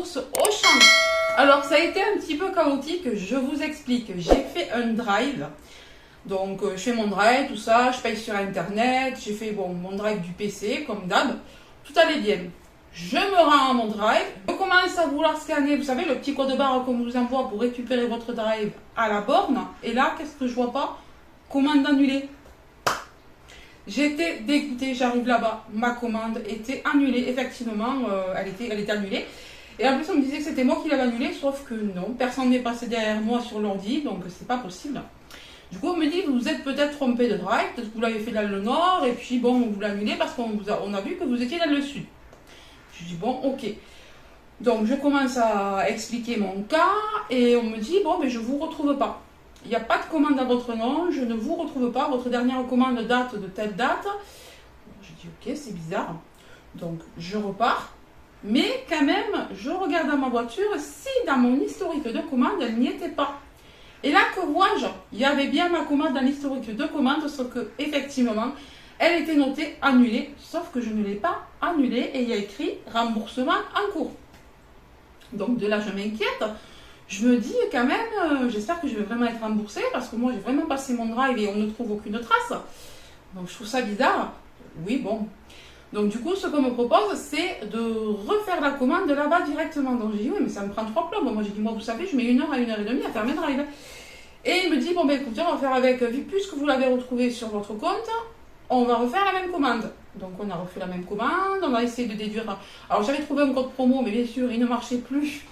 courses Auchan. Alors ça a été un petit peu chaotique, je vous explique. J'ai fait un drive. Donc je fais mon drive, tout ça, je paye sur internet, j'ai fait bon, mon drive du PC comme d'hab, tout allait bien. Je me rends à mon drive, je commence à vouloir scanner, vous savez le petit code barre qu'on vous envoie pour récupérer votre drive à la borne, et là qu'est-ce que je vois pas? Commande annulée. J'étais dégoûtée, j'arrive là-bas, ma commande était annulée, effectivement, elle était annulée. Et en plus on me disait que c'était moi qui l'avais annulée, sauf que non, personne n'est passé derrière moi sur l'ordi, donc c'est pas possible. Du coup, on me dit, vous vous êtes peut-être trompé de drive, peut-être que vous l'avez fait dans le nord, et puis bon, vous l'annulez parce qu'on a vu que vous étiez dans le sud. Je dis, bon, ok. Donc, je commence à expliquer mon cas, et on me dit, bon, mais je ne vous retrouve pas. Il n'y a pas de commande à votre nom, je ne vous retrouve pas, votre dernière commande date de telle date. Je dis, ok, c'est bizarre. Donc, je repars, mais quand même, je regarde dans ma voiture si dans mon historique de commande, elle n'y était pas. Et là, que vois-je? Il y avait bien ma commande dans l'historique de commande, sauf que effectivement, elle était notée annulée, sauf que je ne l'ai pas annulée et il y a écrit remboursement en cours. Donc de là, je m'inquiète. Je me dis quand même, j'espère que je vais vraiment être remboursée parce que moi, j'ai vraiment passé mon drive et on ne trouve aucune trace. Donc je trouve ça bizarre. Oui, bon. Donc du coup, ce qu'on me propose, c'est de refaire la commande là-bas directement. Donc j'ai dit, oui, mais ça me prend 3 plombs. Moi, j'ai dit, moi, vous savez, je mets 1 heure à 1h30 à faire mes drives. Et il me dit, bon, ben écoutez, on va faire avec, vu puisque vous l'avez retrouvé sur votre compte, on va refaire la même commande. Donc on a refait la même commande, on a essayé de déduire. Alors j'avais trouvé un code promo, mais bien sûr, il ne marchait plus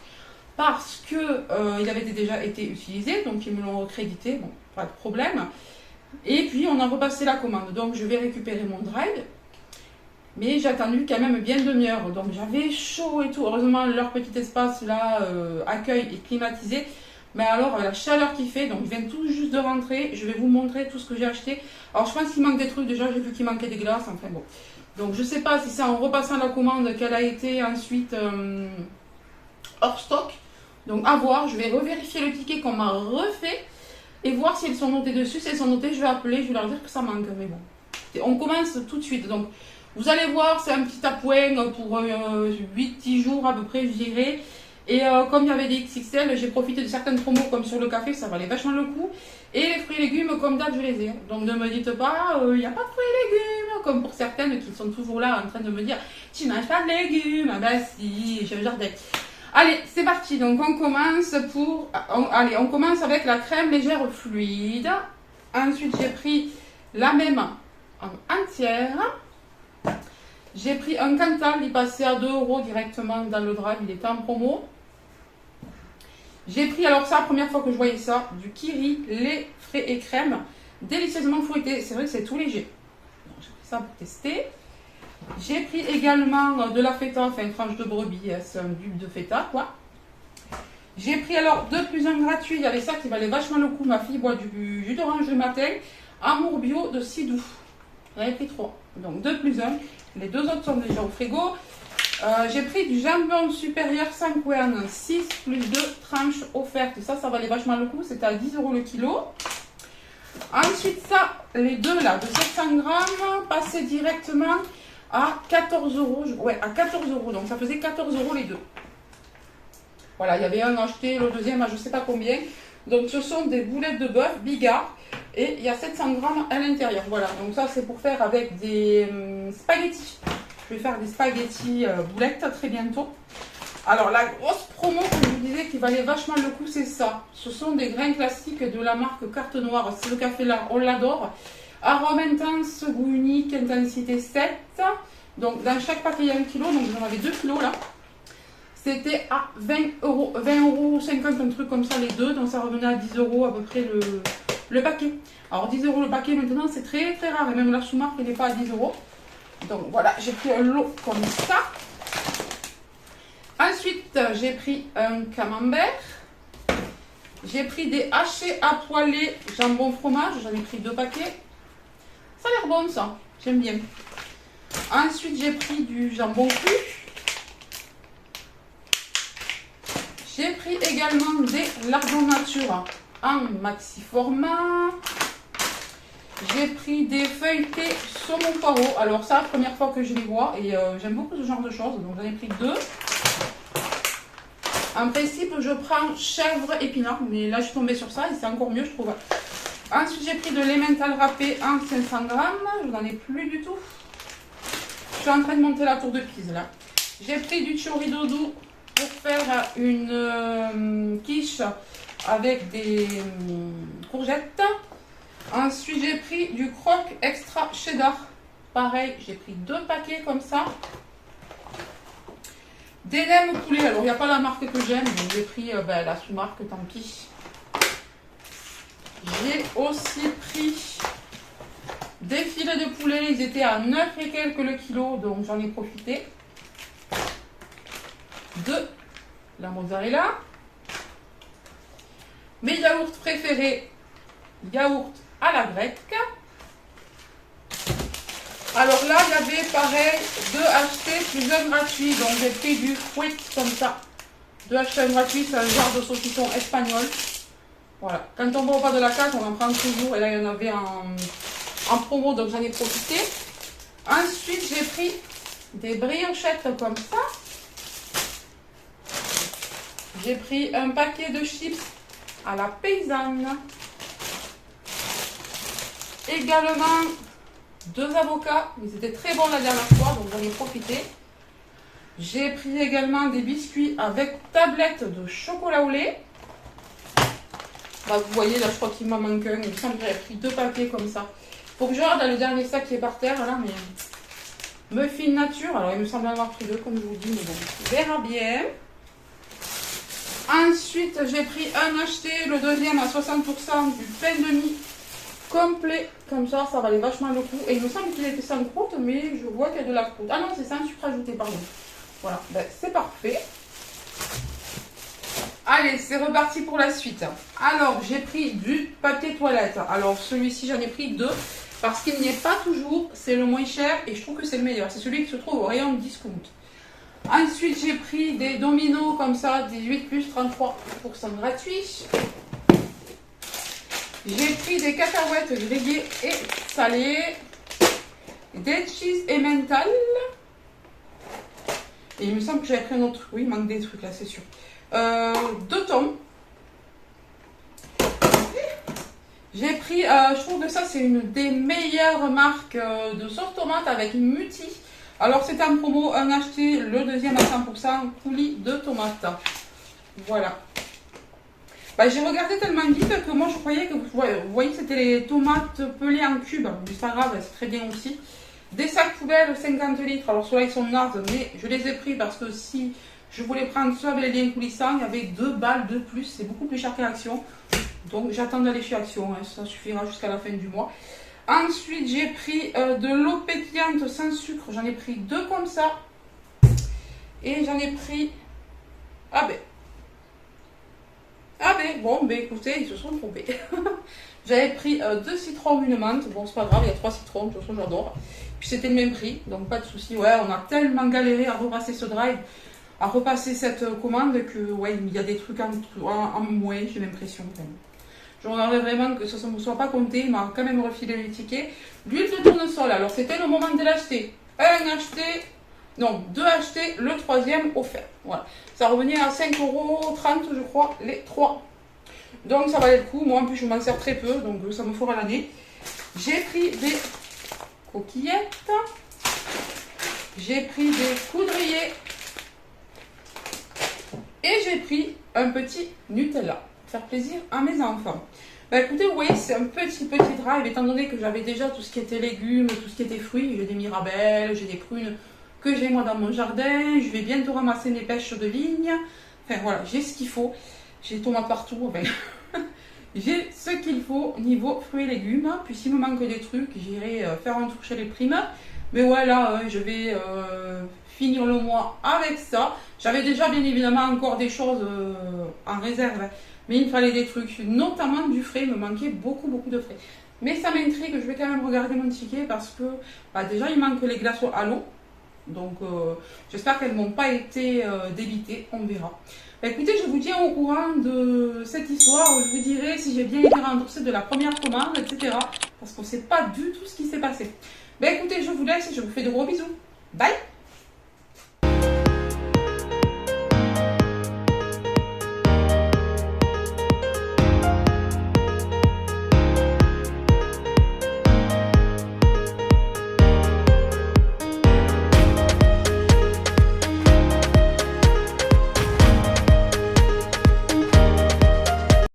parce que il avait déjà été utilisé, donc ils me l'ont recrédité, bon, pas de problème. Et puis on a repassé la commande. Donc je vais récupérer mon drive. Mais j'ai attendu quand même bien demi-heure, donc j'avais chaud et tout. Heureusement, leur petit espace là, accueil est climatisé. Mais alors, la chaleur qu'il fait, donc je viens tout juste de rentrer. Je vais vous montrer tout ce que j'ai acheté. Alors, je pense qu'il manque des trucs. Déjà, j'ai vu qu'il manquait des glaces. Enfin bon. Donc, je ne sais pas si c'est en repassant la commande qu'elle a été ensuite hors stock. Donc, à voir. Je vais revérifier le ticket qu'on m'a refait et voir si elles sont notées dessus. Si elles sont notées, je vais appeler. Je vais leur dire que ça manque. Mais bon, on commence tout de suite. Donc, vous allez voir, c'est un petit appoint pour 8-10 jours à peu près, je dirais. Et comme il y avait des XXL, j'ai profité de certaines promos comme sur le café, ça valait vachement le coup. Et les fruits et légumes, comme d'hab, je les ai. Donc ne me dites pas, il n'y a pas de fruits et légumes, comme pour certaines qui sont toujours là en train de me dire, tu manges pas de légumes. Ah ben si, j'ai le jardin. Allez, c'est parti. Donc on commence on commence avec la crème légère fluide. Ensuite, j'ai pris la même en entière. J'ai pris un Cantal, il passait à 2 € directement dans le drive, il était en promo. J'ai pris, alors ça, la première fois que je voyais ça, du Kiri, lait, frais et crème, délicieusement fruité. C'est vrai que c'est tout léger. J'ai pris ça pour tester. J'ai pris également de la feta, enfin une tranche de brebis, c'est un bulbe de feta, quoi. J'ai pris alors 2 plus 1 gratuit, il y avait ça qui valait vachement le coup. Ma fille boit du jus d'orange le matin, Amour bio de Sidou. J'en ai pris 3, donc 2 plus 1. Les 2 autres sont déjà au frigo. J'ai pris du jambon supérieur 5 Wern, 6 plus 2 tranches offertes. Ça valait vachement le coup. C'était à 10 € le kilo. Ensuite, ça, les deux là, de 700 grammes, passaient directement à 14 €. Ouais, à 14 €. Donc, ça faisait 14 € les deux. Voilà, il y avait un acheté, le deuxième à je ne sais pas combien. Donc, ce sont des boulettes de bœuf Bigard. Et il y a 700 grammes à l'intérieur. Voilà, donc ça c'est pour faire avec des spaghettis. Je vais faire des spaghettis boulettes très bientôt. Alors la grosse promo que je vous disais qui valait vachement le coup, c'est ça. Ce sont des grains classiques de la marque Carte Noire. C'est le café là, on l'adore. Arôme intense, goût unique, intensité 7. Donc dans chaque paquet il y a 1 kg, donc j'en avais 2 kg là. C'était à 20 €, 20,50 €, un truc comme ça les deux. Donc ça revenait à 10 € à peu près le paquet. Alors 10 € le paquet maintenant c'est très très rare et même la sous-marque elle n'est pas à 10 €. Donc voilà, j'ai pris un lot comme ça. Ensuite j'ai pris un camembert. J'ai pris des hachés à poêler jambon fromage, j'en ai pris 2 paquets. Ça a l'air bon ça, j'aime bien. Ensuite j'ai pris du jambon cru. J'ai pris également des lardons nature en maxi format. J'ai pris des feuilletés saumon poireau. Alors ça, première fois que je les vois et j'aime beaucoup ce genre de choses. Donc j'en ai pris 2. En principe, je prends chèvre épinard, mais là, je suis tombée sur ça et c'est encore mieux, je trouve. Ensuite, j'ai pris de l'emmental râpé en 500 grammes. Je n'en ai plus du tout. Je suis en train de monter la tour de Pise, là. J'ai pris du chorizo doux pour faire une quiche avec des courgettes. Ensuite, j'ai pris du croque extra cheddar. Pareil, j'ai pris 2 paquets comme ça. Des nems poulet. Alors, il n'y a pas la marque que j'aime, donc j'ai pris la sous-marque, tant pis. J'ai aussi pris des filets de poulet. Ils étaient à 9 et quelques le kilo, donc j'en ai profité. De la mozzarella. Mes yaourts préférés, yaourt à la grecque. Alors là, il y avait pareil, 2 achetés plus 1 gratuit. Donc j'ai pris du fruit comme ça. 2 achetés 1 gratuit, c'est un genre de saucisson espagnol. Voilà. Quand on va au bas de la carte, on en prend toujours. Et là, il y en avait en promo, donc j'en ai profité. Ensuite, j'ai pris des briochettes comme ça. J'ai pris un paquet de chips à la paysanne. Également 2 avocats. Ils étaient très bons la dernière fois, donc j'en ai profité. J'ai pris également des biscuits avec tablette de chocolat au lait. Bah, vous voyez, là, je crois qu'il m'en manque un. Il me semble que j'avais pris 2 paquets comme ça. Faut que je regarde le dernier sac qui est par terre, là, mais... Muffin nature. Alors, il me semble en avoir pris 2, comme je vous dis, mais bon, on verra bien. Ensuite, j'ai pris un acheté, le deuxième à 60% du pain de mie complet. Comme ça valait vachement le coup. Et il me semble qu'il était sans croûte, mais je vois qu'il y a de la croûte. Ah non, c'est sans sucre ajouté, pardon. Voilà, ben, c'est parfait. Allez, c'est reparti pour la suite. Alors, j'ai pris du papier toilette. Alors, celui-ci, j'en ai pris 2 parce qu'il n'y est pas toujours. C'est le moins cher et je trouve que c'est le meilleur. C'est celui qui se trouve au rayon discount. Ensuite, j'ai pris des dominos comme ça, 18 plus 33% gratuits. J'ai pris des cacahuètes grillées et salées. Des cheese emmental. Et il me semble que j'avais pris un autre. Oui, il manque des trucs là, c'est sûr. 2 tomes. J'ai pris, je trouve que ça c'est une des meilleures marques de sauce tomate avec Muti. Alors c'était en promo, un acheté, le deuxième à 100%, coulis de tomates. Voilà. Bah, j'ai regardé tellement vite que moi je croyais que vous voyez que c'était les tomates pelées en cubes. Mais c'est pas grave, c'est très bien aussi. Des sacs poubelles 50 litres. Alors ceux-là ils sont nazes, mais je les ai pris parce que si je voulais prendre ceux avec les liens coulissants, il y avait 2 balles de plus. C'est beaucoup plus cher qu'à Action. Donc j'attends d'aller chez Action, hein. Ça suffira jusqu'à la fin du mois. Ensuite j'ai pris de l'eau pétillante sans sucre. J'en ai pris 2 comme ça. Et j'en ai pris... Ah ben, bon, ben écoutez, ils se sont trompés. J'avais pris 2 citrons, une menthe. Bon, c'est pas grave, il y a 3 citrons, de toute façon j'adore. Puis c'était le même prix, donc pas de souci. Ouais, on a tellement galéré à repasser ce drive, à repasser cette commande que, ouais, il y a des trucs en moins, j'ai l'impression. Je regarderais vraiment que ça ne me soit pas compté. Il m'a quand même refilé les tickets. L'huile de tournesol, alors c'était le moment de l'acheter. 2 achetés, le 3e offert. Voilà. Ça revenait à 5,30 € je crois, les 3. Donc ça valait le coup. Moi en plus je m'en sers très peu, donc ça me fera l'année. J'ai pris des coquillettes. J'ai pris des coudriers. Et j'ai pris un petit Nutella. Faire plaisir à mes enfants. Bah écoutez, vous voyez, c'est un petit drive, étant donné que j'avais déjà tout ce qui était légumes, tout ce qui était fruits. J'ai des mirabelles, j'ai des prunes que j'ai moi dans mon jardin. Je vais bientôt ramasser mes pêches de vigne. Enfin voilà, j'ai ce qu'il faut. J'ai des tomates partout. Enfin, j'ai ce qu'il faut niveau fruits et légumes. Puis s'il me manque des trucs, j'irai faire un tour chez les primes. Mais voilà, je vais finir le mois avec ça. J'avais déjà bien évidemment encore des choses en réserve. Mais il me fallait des trucs, notamment du frais. Il me manquait beaucoup de frais. Mais ça m'intrigue, je vais quand même regarder mon ticket parce que déjà il manque les glaçons à l'eau. Donc j'espère qu'elles n'ont pas été débitées, on verra. Écoutez, je vous tiens au courant de cette histoire. Je vous dirai si j'ai bien été remboursée de la première commande, etc. Parce qu'on ne sait pas du tout ce qui s'est passé. Écoutez, je vous laisse et je vous fais de gros bisous. Bye!